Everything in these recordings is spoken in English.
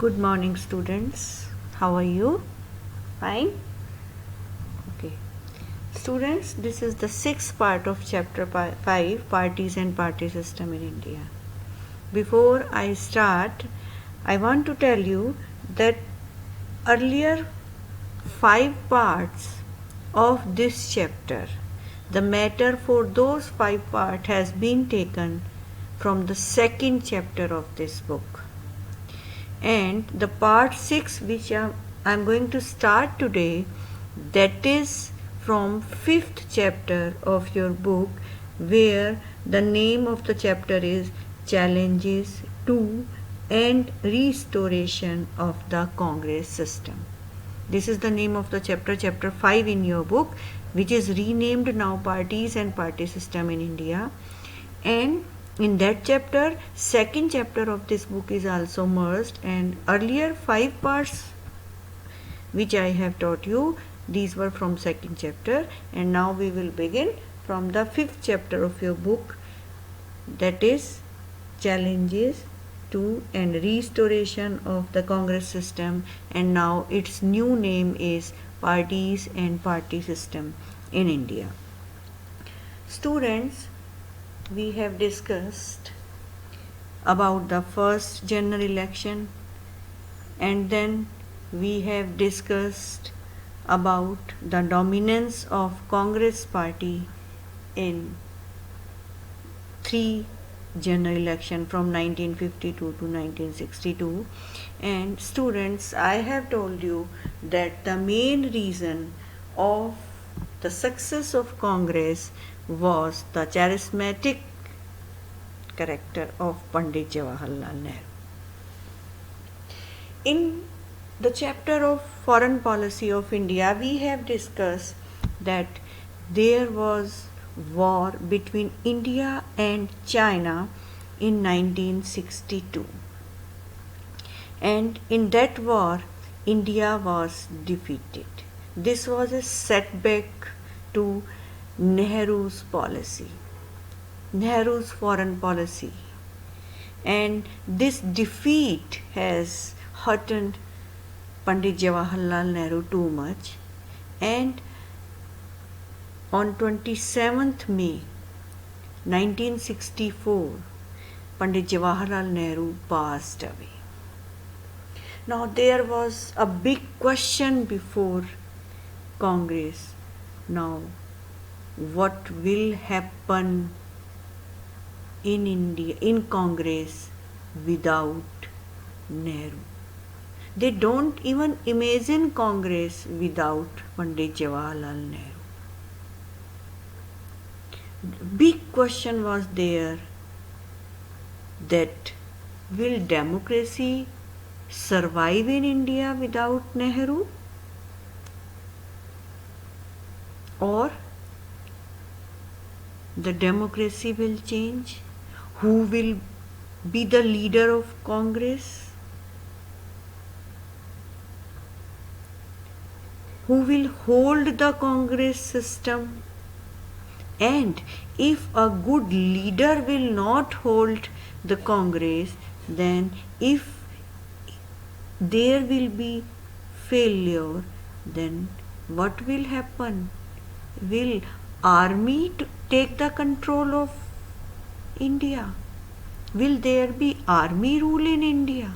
Good morning, students. How are you? Fine? Okay. Students, this is the sixth part of chapter 5, Parties and Party System in India. Before I start, I want to tell you that earlier 5 parts of this chapter, the matter for those 5 parts has been taken from the second chapter of this book. And the part 6 which I'm going to start today, that is from 5th chapter of your book, where the name of the chapter is Challenges to and Restoration of the Congress System. This is the name of the chapter 5 in your book, which is renamed now Parties and Party System in India. And in that chapter, second chapter of this book is also merged, and earlier 5 parts which I have taught you, these were from second chapter, and now we will begin from the 5th chapter of your book, that is Challenges to and Restoration of the Congress System, and now its new name is Parties and Party System in India. Students, we have discussed about the first general election, and then we have discussed about the dominance of Congress party in 3 general election from 1952 to 1962. And students, I have told you that the main reason of the success of Congress was the charismatic character of Pandit Jawaharlal Nehru. In the chapter of foreign policy of India, we have discussed that there was war between India and China in 1962. And in that war, India was defeated. This was a setback to Nehru's policy, Nehru's foreign policy, and this defeat has hurted Pandit Jawaharlal Nehru too much, and on 27th May 1964, Pandit Jawaharlal Nehru passed away. Now there was a big question before Congress. Now, what will happen in India, in Congress, without Nehru? They don't even imagine Congress without Pandit Jawaharlal Nehru. Big question was there that will democracy survive in India without Nehru? Or the democracy will change? Who will be the leader of Congress? Who will hold the Congress system? And if a good leader will not hold the Congress, then if there will be failure, then what will happen? Will army take the control of India? Will there be army rule in India?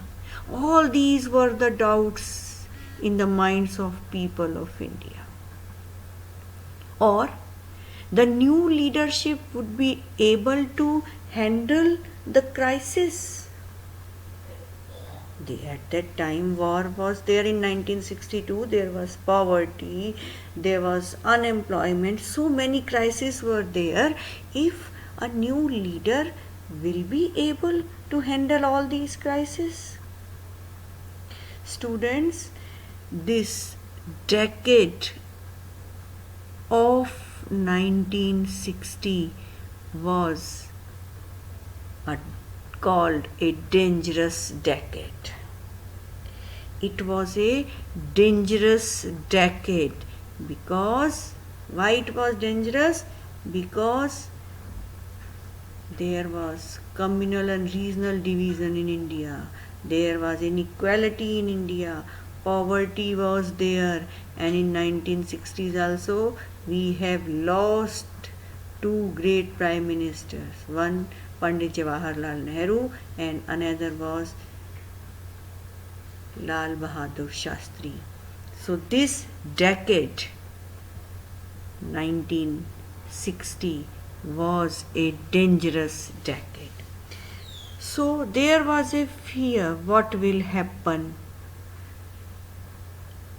All these were the doubts in the minds of people of India. Or the new leadership would be able to handle the crisis. At that time, war was there in 1962, there was poverty, there was unemployment, so many crises were there. If a new leader will be able to handle all these crises? Students, this decade of 1960 was called a dangerous decade. It was a dangerous decade because, why it was dangerous? Because there was communal and regional division in India. there was inequality in India, poverty was there, and in 1960s also we have lost two great prime ministers. One Pandit Jawaharlal Nehru and another was Lal Bahadur Shastri. So this decade 1960 was a dangerous decade. So there was a fear what will happen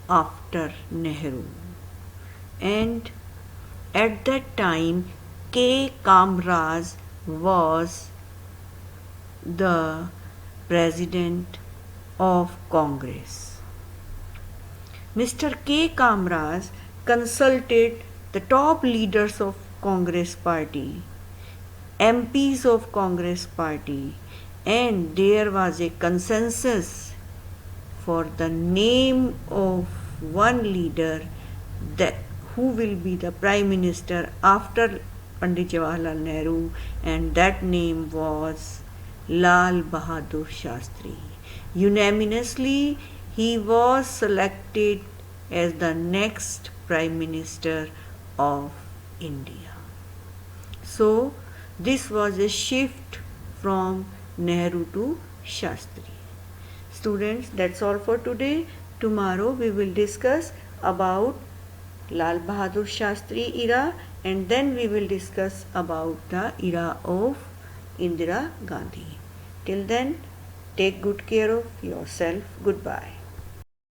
after Nehru. And at that time K. Kamraj was the president of Congress. Mr. K. Kamraj consulted the top leaders of Congress party, MPs of Congress party, and there was a consensus for the name of one leader that who will be the prime minister after Pandit Jawaharlal Nehru, and that name was Lal Bahadur Shastri. Unanimously, he was selected as the next prime minister of India. So, this was a shift from Nehru to Shastri. Students, that's all for today. Tomorrow we will discuss about Lal Bahadur Shastri era, and then we will discuss about the era of Indira Gandhi. Till then, take good care of yourself. Goodbye.